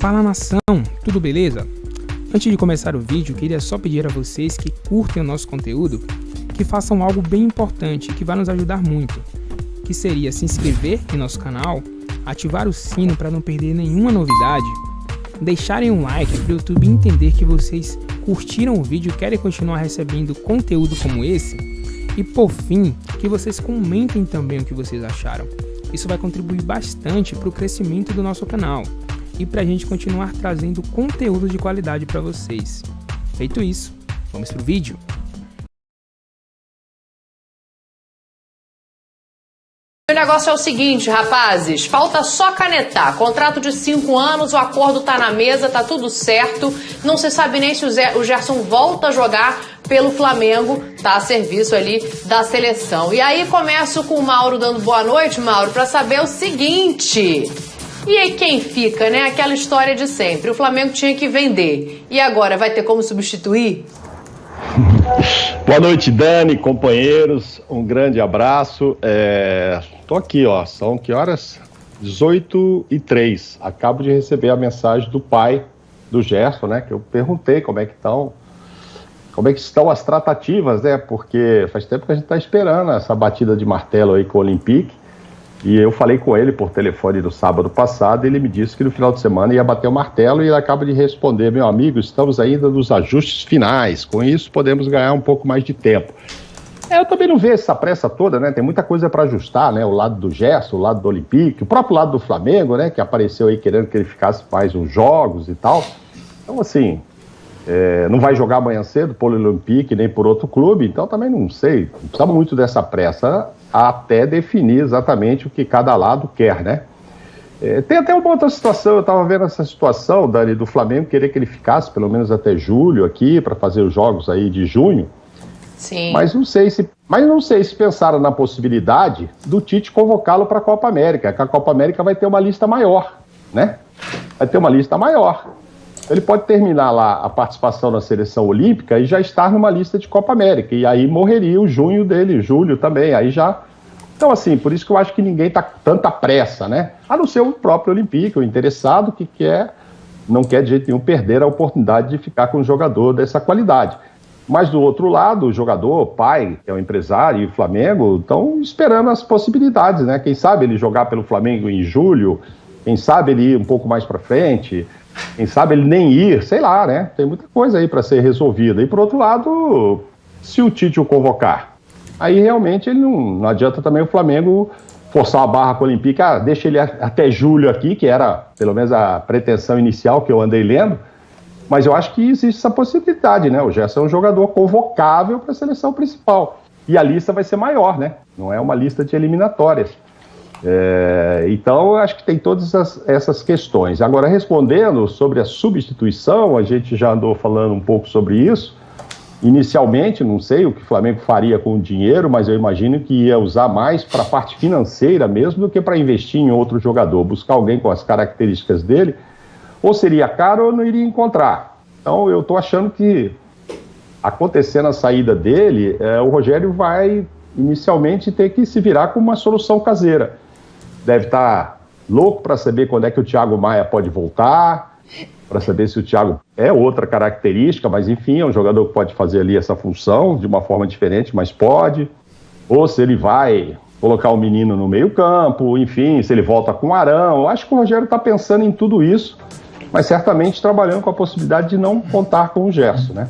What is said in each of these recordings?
Fala nação, tudo beleza? Antes de começar o vídeo, queria só pedir a vocês que curtem o nosso conteúdo, que façam algo bem importante que vai nos ajudar muito, que seria se inscrever em nosso canal, ativar o sino para não perder nenhuma novidade, deixarem um like para o YouTube entender que vocês curtiram o vídeo e querem continuar recebendo conteúdo como esse, e por fim, que vocês comentem também o que vocês acharam. Isso vai contribuir bastante para o crescimento do nosso canal e para a gente continuar trazendo conteúdo de qualidade para vocês. Feito isso, vamos pro vídeo. O negócio é o seguinte, rapazes, falta só canetar. Contrato de 5 anos, o acordo tá na mesa, tá tudo certo. Não se sabe nem se o Gerson volta a jogar pelo Flamengo, tá a serviço ali da seleção. E aí começo com o Mauro dando boa noite, Mauro, pra saber o seguinte. E aí quem fica, né? Aquela história de sempre. O Flamengo tinha que vender. E agora, vai ter como substituir? Boa noite, Dani, companheiros, um grande abraço. Tô aqui, ó, são que horas? 18h03. Acabo de receber a mensagem do pai do Gerson, né? Que eu perguntei como é que estão as tratativas, né? Porque faz tempo que a gente tá esperando essa batida de martelo aí com o Olympique. E eu falei com ele por telefone no sábado passado, e ele me disse que no final de semana ia bater o martelo, e ele acaba de responder: meu amigo, estamos ainda nos ajustes finais, com isso podemos ganhar um pouco mais de tempo. Eu também não vejo essa pressa toda, né? Tem muita coisa para ajustar, né? O lado do Gerson, o lado do Olympique, o próprio lado do Flamengo, né? Que apareceu aí querendo que ele ficasse mais uns jogos e tal. Então, assim, não vai jogar amanhã cedo por Olympique nem por outro clube, então também não sei, não precisamos muito dessa pressa até definir exatamente o que cada lado quer, né? Tem até uma outra situação, eu estava vendo essa situação, Dani, do Flamengo querer que ele ficasse pelo menos até julho aqui, para fazer os jogos aí de junho. Sim. Mas não sei se pensaram na possibilidade do Tite convocá-lo para a Copa América, que a Copa América vai ter uma lista maior, né? Vai ter uma lista maior. Ele pode terminar lá a participação na seleção olímpica e já estar numa lista de Copa América, e aí morreria o junho dele, julho também, aí já... Então, assim, por isso que eu acho que ninguém tá com tanta pressa, né? A não ser o próprio Olympique, o interessado, que não quer de jeito nenhum perder a oportunidade de ficar com um jogador dessa qualidade. Mas do outro lado, o jogador, o pai, que é o empresário, e o Flamengo, estão esperando as possibilidades, né? Quem sabe ele jogar pelo Flamengo em julho, quem sabe ele ir um pouco mais para frente... Quem sabe ele nem ir, sei lá, né? Tem muita coisa aí para ser resolvida. E por outro lado, se o Tite o convocar, aí realmente ele não adianta também o Flamengo forçar a barra com o Olympique, deixa ele até julho aqui, que era pelo menos a pretensão inicial que eu andei lendo, mas eu acho que existe essa possibilidade, né? O Gerson é um jogador convocável para a seleção principal. E a lista vai ser maior, né? Não é uma lista de eliminatórias. Então, eu acho que tem todas essas questões. Agora, respondendo sobre a substituição, a gente já andou falando um pouco sobre isso. Inicialmente, não sei o que o Flamengo faria com o dinheiro, mas eu imagino que ia usar mais para a parte financeira mesmo do que para investir em outro jogador, buscar alguém com as características dele, ou seria caro ou não iria encontrar. Então, eu estou achando que, acontecendo a saída dele, o Rogério vai inicialmente ter que se virar com uma solução caseira. Deve estar louco para saber quando é que o Thiago Maia pode voltar, para saber se o Thiago é outra característica, mas enfim, é um jogador que pode fazer ali essa função de uma forma diferente, mas pode. Ou se ele vai colocar o menino no meio campo, enfim, se ele volta com o Arão. Eu acho que o Rogério está pensando em tudo isso, mas certamente trabalhando com a possibilidade de não contar com o Gerson, né?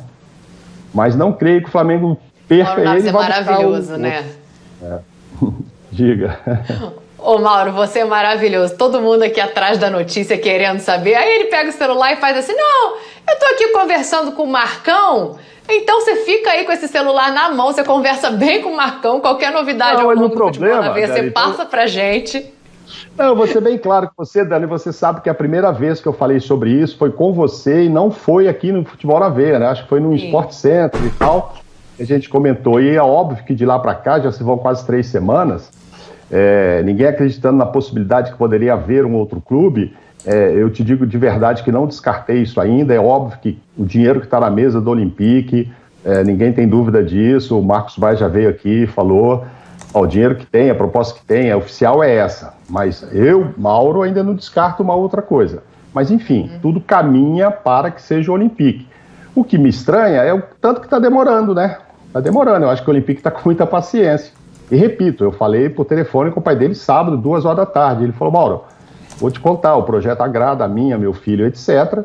Mas não creio que o Flamengo perca ele. É maravilhoso, né? Diga. Ô Mauro, você é maravilhoso. Todo mundo aqui atrás da notícia querendo saber. Aí ele pega o celular e faz assim: não, eu tô aqui conversando com o Marcão. Então você fica aí com esse celular na mão, você conversa bem com o Marcão. Qualquer novidade ao longo do futebol na veia, você passa pra gente. Não, eu vou ser bem claro com você, Dani. Você sabe que a primeira vez que eu falei sobre isso foi com você e não foi aqui no Futebol na Veia, né? Acho que foi no Sport Center e tal. A gente comentou. E é óbvio que de lá para cá já se vão quase 3 semanas. Ninguém acreditando na possibilidade que poderia haver um outro clube. Eu te digo de verdade que não descartei isso ainda. É óbvio que o dinheiro que está na mesa do Olympique, ninguém tem dúvida disso. O Marcos Braz já veio aqui e falou: o dinheiro que tem, a proposta que tem, a oficial é essa. Mas eu, Mauro, ainda não descarto uma outra coisa. Mas, enfim, tudo caminha para que seja o Olympique. O que me estranha é o tanto que está demorando, né? Está demorando. Eu acho que o Olympique está com muita paciência. E repito, eu falei por telefone com o pai dele sábado, 2 horas da tarde. Ele falou, Mauro, vou te contar, o projeto agrada a minha, meu filho, etc.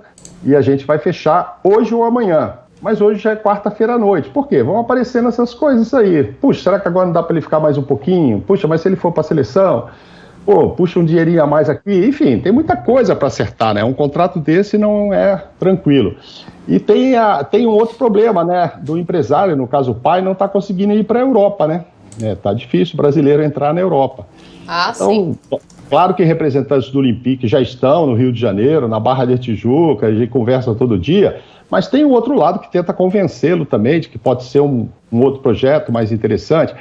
E a gente vai fechar hoje ou amanhã. Mas hoje já é quarta-feira à noite. Por quê? Vão aparecendo essas coisas aí. Puxa, será que agora não dá para ele ficar mais um pouquinho? Puxa, mas se ele for para a seleção... Pô, puxa um dinheirinho a mais aqui. Enfim, tem muita coisa para acertar, né? Um contrato desse não é tranquilo. E tem um outro problema, né? Do empresário, no caso o pai, não está conseguindo ir para a Europa, né? Tá difícil o brasileiro entrar na Europa. Ah, então, sim. Claro que representantes do Olympique já estão no Rio de Janeiro, na Barra de Tijuca, a gente conversa todo dia, mas tem o outro lado que tenta convencê-lo também de que pode ser um outro projeto mais interessante.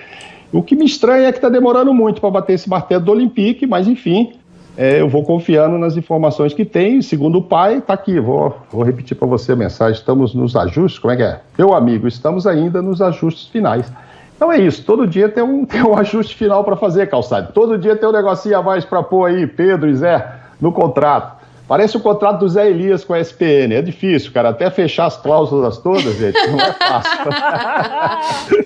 O que me estranha é que está demorando muito para bater esse martelo do Olympique, mas enfim, eu vou confiando nas informações que tem. Segundo o pai, está aqui, vou repetir para você a mensagem, estamos nos ajustes, como é que é? Meu amigo, estamos ainda nos ajustes finais. Então é isso, todo dia tem um ajuste final para fazer, Calçado. Todo dia tem um negocinho a mais para pôr aí, Pedro e Zé, no contrato. Parece o contrato do Zé Elias com a SPN, é difícil, cara, até fechar as cláusulas todas, gente, não é fácil.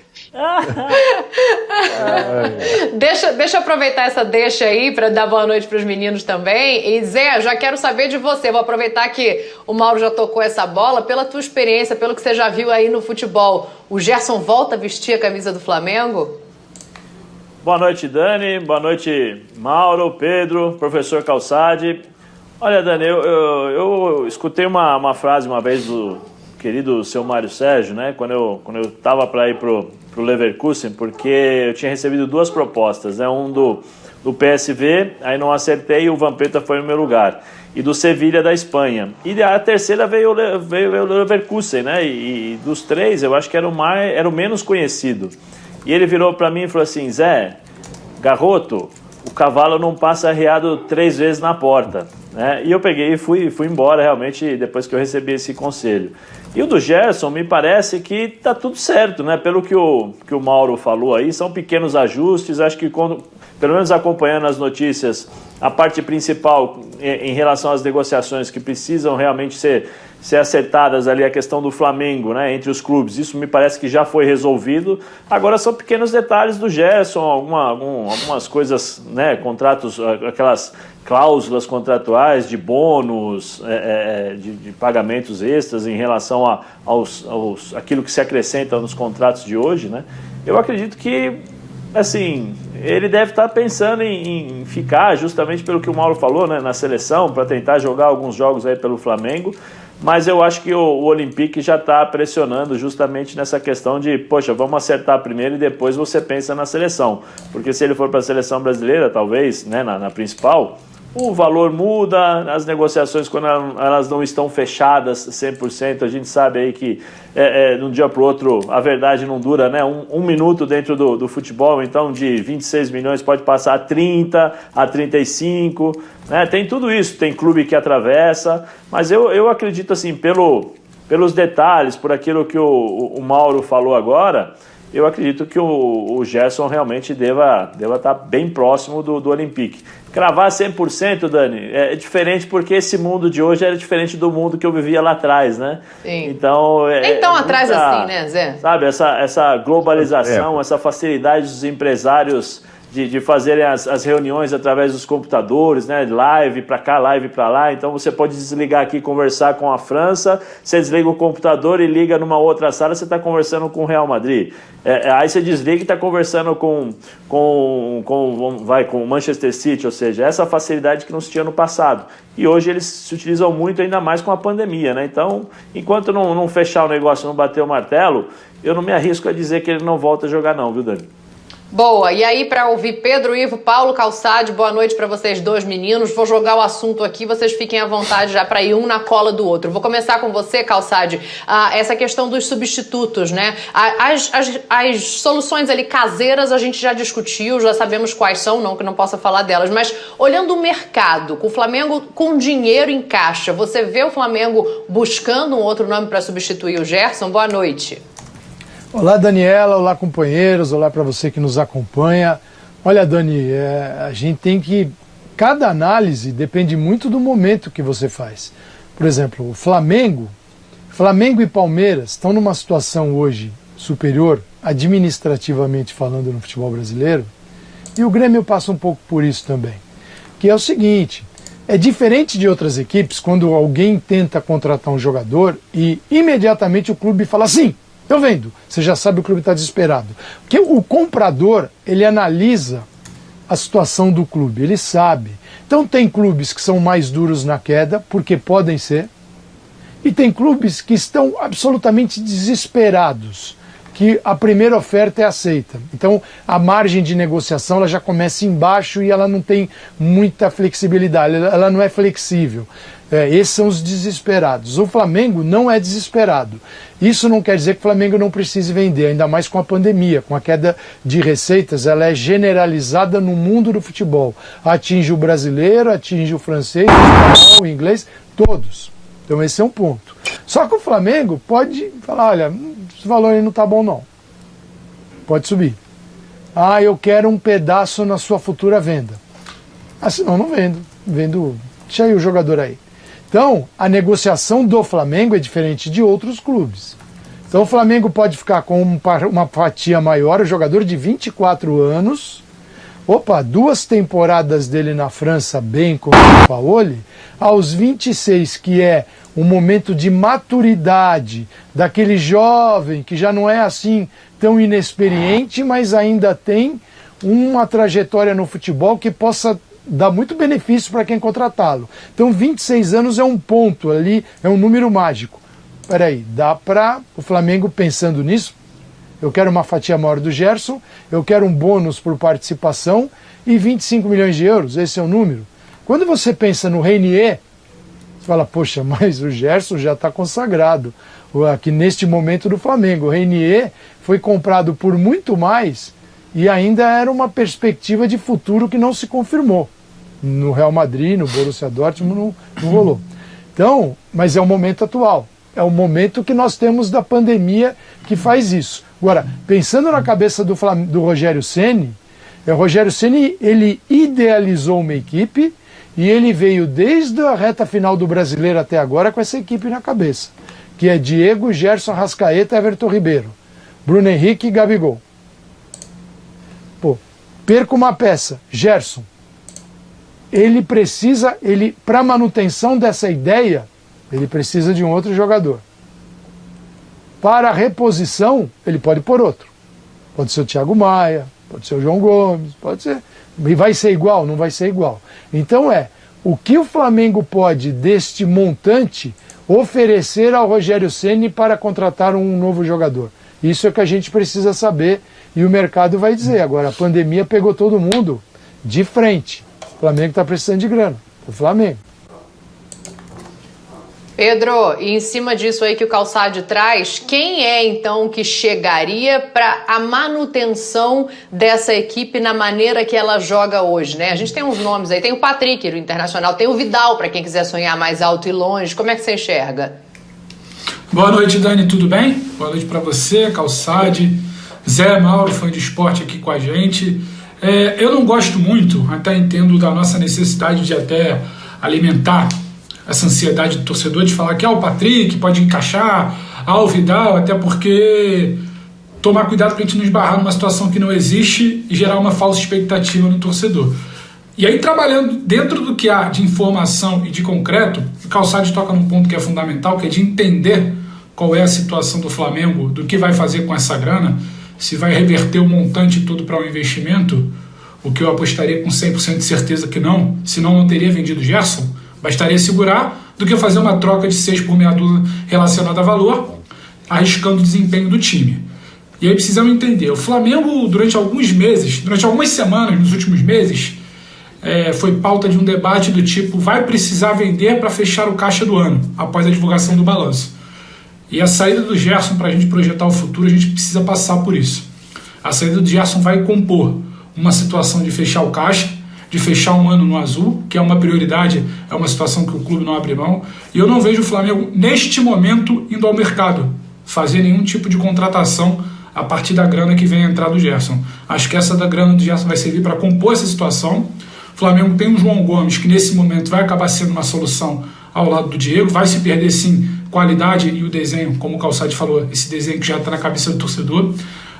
Deixa eu aproveitar essa deixa aí para dar boa noite para os meninos também. E Zé, já quero saber de você. Vou aproveitar que o Mauro já tocou essa bola. Pela tua experiência, pelo que você já viu aí no futebol, o Gerson volta a vestir a camisa do Flamengo? Boa noite, Dani. Boa noite, Mauro, Pedro, professor Calçade. Olha, Dani, eu escutei uma frase uma vez do querido seu Mário Sérgio, né? Quando eu estava para ir pro Leverkusen, porque eu tinha recebido 2 propostas, né? Um do PSV, aí não acertei e o Vampeta foi no meu lugar, e do Sevilha da Espanha, e a terceira veio o Leverkusen, né? E dos 3 eu acho que era o menos conhecido, e ele virou para mim e falou assim: Zé, garoto, o cavalo não passa arreado 3 vezes na porta, né? E eu peguei e fui embora realmente depois que eu recebi esse conselho. E o do Gerson, me parece que tá tudo certo, né? Pelo que o Mauro falou aí, são pequenos ajustes. Acho que, pelo menos acompanhando as notícias, a parte principal em relação às negociações que precisam realmente ser acertadas ali, a questão do Flamengo, né? Entre os clubes, isso me parece que já foi resolvido. Agora são pequenos detalhes do Gerson, algumas coisas, né? Contratos, aquelas cláusulas contratuais de bônus, de pagamentos extras em relação aquilo que se acrescenta nos contratos de hoje, né? Eu acredito que, assim, ele deve estar pensando em ficar, justamente pelo que o Mauro falou, né, na seleção, para tentar jogar alguns jogos aí pelo Flamengo, mas eu acho que o Olympique já está pressionando justamente nessa questão de, poxa, vamos acertar primeiro e depois você pensa na seleção, porque se ele for para a seleção brasileira, talvez, né, na principal, o valor muda, as negociações, quando elas não estão fechadas 100%, a gente sabe aí que de um dia para o outro a verdade não dura, né? Um minuto dentro do futebol, então de 26 milhões pode passar a 30, a 35, né? Tem tudo isso, tem clube que atravessa, mas eu acredito assim, pelos detalhes, por aquilo que o Mauro falou agora, eu acredito que o Gerson realmente deva estar bem próximo do Olympique. Cravar 100%, Dani, é diferente porque esse mundo de hoje era diferente do mundo que eu vivia lá atrás, né? Sim. Então, nem tão atrás assim, né, Zé? Sabe, essa globalização, essa facilidade dos empresários de fazerem as reuniões através dos computadores, né? Live para cá, live para lá. Então você pode desligar aqui e conversar com a França, você desliga o computador e liga numa outra sala, você está conversando com o Real Madrid. Aí você desliga e está conversando com o Manchester City, ou seja, essa facilidade que não se tinha no passado. E hoje eles se utilizam muito, ainda mais com a pandemia, né? Então, enquanto não fechar o negócio, não bater o martelo, eu não me arrisco a dizer que ele não volta a jogar não, viu, Dani? Boa, e aí para ouvir Pedro, Ivo, Paulo, Calçade, boa noite para vocês dois meninos. Vou jogar o assunto aqui, vocês fiquem à vontade já para ir um na cola do outro. Vou começar com você, Calçade, essa questão dos substitutos, né? As soluções ali caseiras a gente já discutiu, já sabemos quais são, não que não possa falar delas, mas olhando o mercado, com o Flamengo com dinheiro em caixa, você vê o Flamengo buscando um outro nome para substituir o Gerson? Boa noite. Olá, Daniela, olá, companheiros, olá para você que nos acompanha. Olha, Dani, a gente tem que cada análise depende muito do momento que você faz. Por exemplo, o Flamengo e Palmeiras estão numa situação hoje superior, administrativamente falando, no futebol brasileiro, e o Grêmio passa um pouco por isso também, que é o seguinte: é diferente de outras equipes quando alguém tenta contratar um jogador e imediatamente o clube fala assim, eu vendo, você já sabe, o clube está desesperado. Porque o comprador, ele analisa a situação do clube, ele sabe. Então tem clubes que são mais duros na queda, porque podem ser, e tem clubes que estão absolutamente desesperados, que a primeira oferta é aceita. Então a margem de negociação ela já começa embaixo e ela não tem muita flexibilidade, ela não é flexível. Esses são os desesperados. O Flamengo não é desesperado. Isso não quer dizer que o Flamengo não precise vender, ainda mais com a pandemia, com a queda de receitas, ela é generalizada no mundo do futebol. Atinge o brasileiro, atinge o francês, o espanhol, o inglês, todos. Então esse é um ponto. Só que o Flamengo pode falar, olha, esse valor aí não está bom não. Pode subir. Ah, eu quero um pedaço na sua futura venda. Ah, senão não vendo. Vendo, deixa aí o jogador aí. Então, a negociação do Flamengo é diferente de outros clubes. Então o Flamengo pode ficar com uma fatia maior, o jogador de 24 anos, 2 temporadas dele na França bem com o Sampaoli, aos 26, que é um momento de maturidade daquele jovem que já não é assim tão inexperiente, mas ainda tem uma trajetória no futebol que possa dar muito benefício para quem contratá-lo. Então 26 anos é um ponto ali, é um número mágico. Peraí, dá para o Flamengo, pensando nisso, eu quero uma fatia maior do Gerson, eu quero um bônus por participação e 25 milhões de euros, esse é o número. Quando você pensa no Reinier, você fala, poxa, mas o Gerson já está consagrado aqui neste momento do Flamengo. O Reinier foi comprado por muito mais e ainda era uma perspectiva de futuro que não se confirmou. No Real Madrid, no Borussia Dortmund, não rolou. Então, mas é o momento atual. É o momento que nós temos da pandemia que faz isso. Agora, pensando na cabeça do Rogério Ceni, o Rogério Ceni, ele idealizou uma equipe e ele veio desde a reta final do Brasileiro até agora com essa equipe na cabeça, que é Diego, Gerson, Arrascaeta, Everton Ribeiro, Bruno Henrique e Gabigol. Perca uma peça, Gerson. Ele precisa, para a manutenção dessa ideia, ele precisa de um outro jogador. Para a reposição, ele pode pôr outro. Pode ser o Thiago Maia, pode ser o João Gomes, pode ser. E vai ser igual? Não vai ser igual. Então o que o Flamengo pode, deste montante, oferecer ao Rogério Ceni para contratar um novo jogador? Isso é o que a gente precisa saber e o mercado vai dizer. Agora, a pandemia pegou todo mundo de frente. O Flamengo está precisando de grana. O Flamengo. Pedro, e em cima disso aí que o Calçade traz, quem é então que chegaria para a manutenção dessa equipe na maneira que ela joga hoje, né? A gente tem uns nomes aí, tem o Patrick do Internacional, tem o Vidal para quem quiser sonhar mais alto e longe. Como é que você enxerga? Boa noite, Dani, tudo bem? Boa noite para você, Calçade, Zé, Mauro, fã de esporte aqui com a gente. Eu não gosto muito, até entendo da nossa necessidade de até alimentar essa ansiedade do torcedor de falar que o Patrick pode encaixar, o Vidal, até porque tomar cuidado para a gente não esbarrar numa situação que não existe e gerar uma falsa expectativa no torcedor. E aí, trabalhando dentro do que há de informação e de concreto, o Calçade toca num ponto que é fundamental, que é de entender qual é a situação do Flamengo, do que vai fazer com essa grana, se vai reverter o montante todo para um investimento, o que eu apostaria com 100% de certeza que não, senão não teria vendido o Gerson. Bastaria segurar do que fazer uma troca de 6 por meia dúzia relacionada a valor, arriscando o desempenho do time. E aí precisamos entender, o Flamengo durante alguns meses, durante algumas semanas nos últimos meses, foi pauta de um debate do tipo, vai precisar vender para fechar o caixa do ano, após a divulgação do balanço. E a saída do Gerson, para a gente projetar o futuro, a gente precisa passar por isso. A saída do Gerson vai compor uma situação de fechar o caixa, de fechar um ano no azul, que é uma prioridade, é uma situação que o clube não abre mão. E eu não vejo o Flamengo, neste momento, indo ao mercado, fazer nenhum tipo de contratação a partir da grana que vem entrar do Gerson. Acho que essa da grana do Gerson vai servir para compor essa situação. O Flamengo tem um João Gomes que nesse momento vai acabar sendo uma solução ao lado do Diego, vai se perder sim qualidade e o desenho, como o Calçade falou, esse desenho que já está na cabeça do torcedor.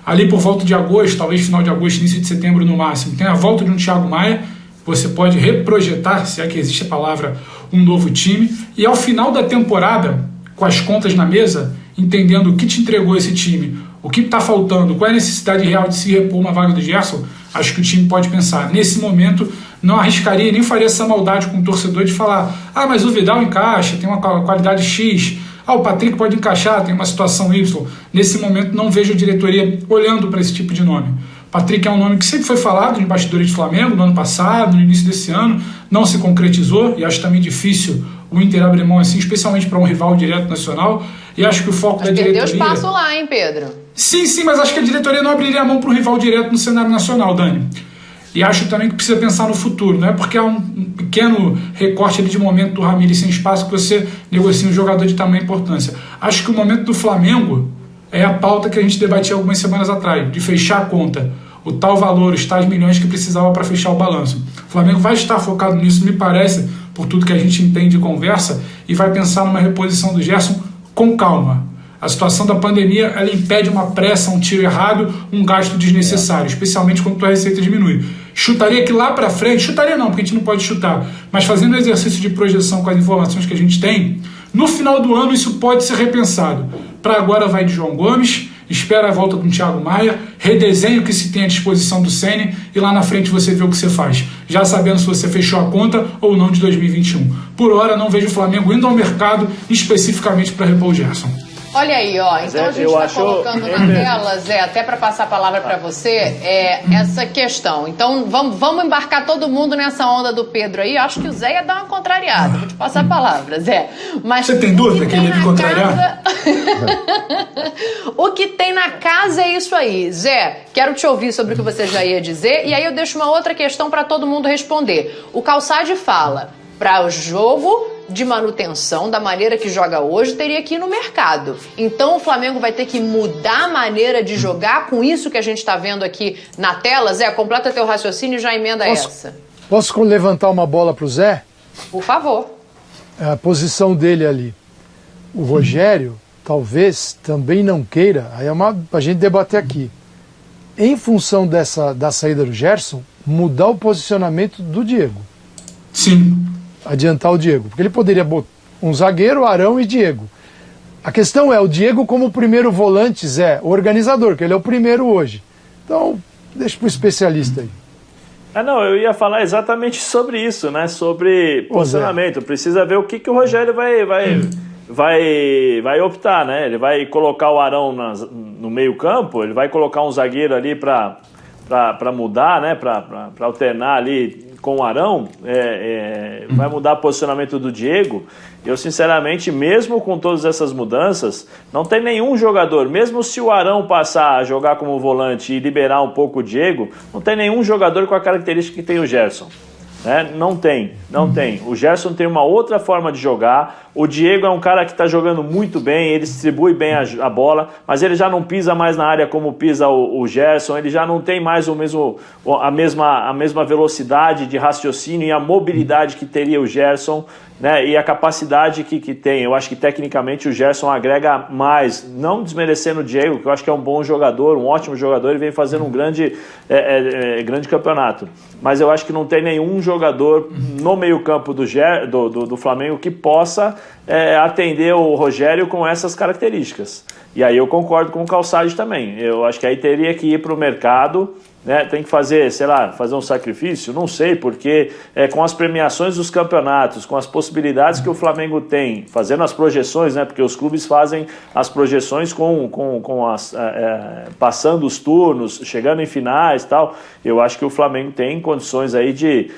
Ali por volta de agosto, talvez final de agosto, início de setembro no máximo, tem a volta de um Thiago Maia, você pode reprojetar, se é que existe a palavra, um novo time, e ao final da temporada, com as contas na mesa, entendendo o que te entregou esse time, o que está faltando, qual é a necessidade real de se repor uma vaga do Gerson, acho que o time pode pensar. Nesse momento, não arriscaria, nem faria essa maldade com o torcedor de falar, mas o Vidal encaixa, tem uma qualidade X, o Patrick pode encaixar, tem uma situação Y. Nesse momento, não vejo a diretoria olhando para esse tipo de nome. Patrick é um nome que sempre foi falado em bastidores de Flamengo, no ano passado, no início desse ano, não se concretizou, e acho também difícil o Inter abrir mão assim, especialmente para um rival direto nacional, e acho que o foco da diretoria... Perdeu espaço lá, hein, Pedro? Sim, mas acho que a diretoria não abriria a mão para um rival direto no cenário nacional, Dani. E acho também que precisa pensar no futuro, não é porque há um pequeno recorte ali de momento do Ramires sem espaço que você negocia um jogador de tamanha importância. Acho que o momento do Flamengo é a pauta que a gente debatia algumas semanas atrás, de fechar a conta, o tal valor, os tais milhões que precisava para fechar o balanço. O Flamengo vai estar focado nisso, me parece, por tudo que a gente entende e conversa, e vai pensar numa reposição do Gerson com calma. A situação da pandemia, ela impede uma pressa, um tiro errado, um gasto desnecessário, especialmente quando a receita diminui. Chutaria que lá para frente, chutaria não, porque a gente não pode chutar, mas fazendo um exercício de projeção com as informações que a gente tem, no final do ano isso pode ser repensado. Para agora vai de João Gomes, espera a volta do Thiago Maia, redesenho que se tem à disposição do Ceni e lá na frente você vê o que você faz, já sabendo se você fechou a conta ou não de 2021. Por hora não vejo o Flamengo indo ao mercado especificamente para repor o Gerson. Olha aí, então a gente está colocando na tela, Zé, até para passar a palavra para você, essa questão. Então vamos embarcar todo mundo nessa onda do Pedro aí. Acho que o Zé ia dar uma contrariada. Vou te passar a palavra, Zé. Mas você tem dúvida que ele ia me contrariar? O que tem na casa é isso aí. Zé, quero te ouvir sobre o que você já ia dizer, e aí eu deixo uma outra questão para todo mundo responder. O Calçade fala, para o jogo de manutenção, da maneira que joga hoje, teria que ir no mercado. Então o Flamengo vai ter que mudar a maneira de jogar com isso que a gente está vendo aqui na tela. Zé, completa teu raciocínio e já emenda essa. Posso levantar uma bola para o Zé? Por favor. A posição dele ali. O Rogério, talvez, também não queira, aí é a gente debater aqui, em função da saída do Gerson, mudar o posicionamento do Diego. Sim. Adiantar o Diego, porque ele poderia botar um zagueiro, Arão e Diego. A questão é o Diego como primeiro volante, Zé, organizador, que ele é o primeiro hoje. Então, deixa pro especialista aí. Não, eu ia falar exatamente sobre isso, né? Sobre posicionamento. Precisa ver o que o Rogério vai optar, né? Ele vai colocar o Arão no meio campo, ele vai colocar um zagueiro ali para mudar, né? Para alternar ali com o Arão, vai mudar o posicionamento do Diego. Eu, sinceramente, mesmo com todas essas mudanças, não tem nenhum jogador, mesmo se o Arão passar a jogar como volante e liberar um pouco o Diego, não tem nenhum jogador com a característica que tem o Gerson. Não tem. O Gerson tem uma outra forma de jogar. O Diego é um cara que está jogando muito bem, ele distribui bem a bola, mas ele já não pisa mais na área como pisa o Gerson, ele já não tem mais a mesma velocidade de raciocínio e a mobilidade que teria o Gerson, né? E a capacidade que tem. Eu acho que tecnicamente o Gerson agrega mais, não desmerecendo o Diego, que eu acho que é um bom jogador, um ótimo jogador, ele vem fazendo um grande campeonato. Mas eu acho que não tem nenhum jogador no meio-campo do Flamengo que possa atender o Rogério com essas características. E aí eu concordo com o Calçade também. Eu acho que aí teria que ir para o mercado, né? Tem que fazer, fazer um sacrifício? Não sei, porque com as premiações dos campeonatos, com as possibilidades que o Flamengo tem, fazendo as projeções, né? Porque os clubes fazem as projeções passando os turnos, chegando em finais e tal. Eu acho que o Flamengo tem condições aí de,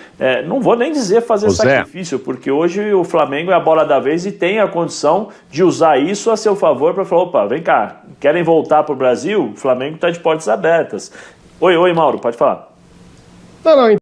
não vou nem dizer fazer sacrifício, porque hoje o Flamengo é a bola da vez e tem a condição de usar isso a seu favor para falar, opa, vem cá, querem voltar para o Brasil? O Flamengo está de portas abertas. Oi, Mauro, pode falar. Não,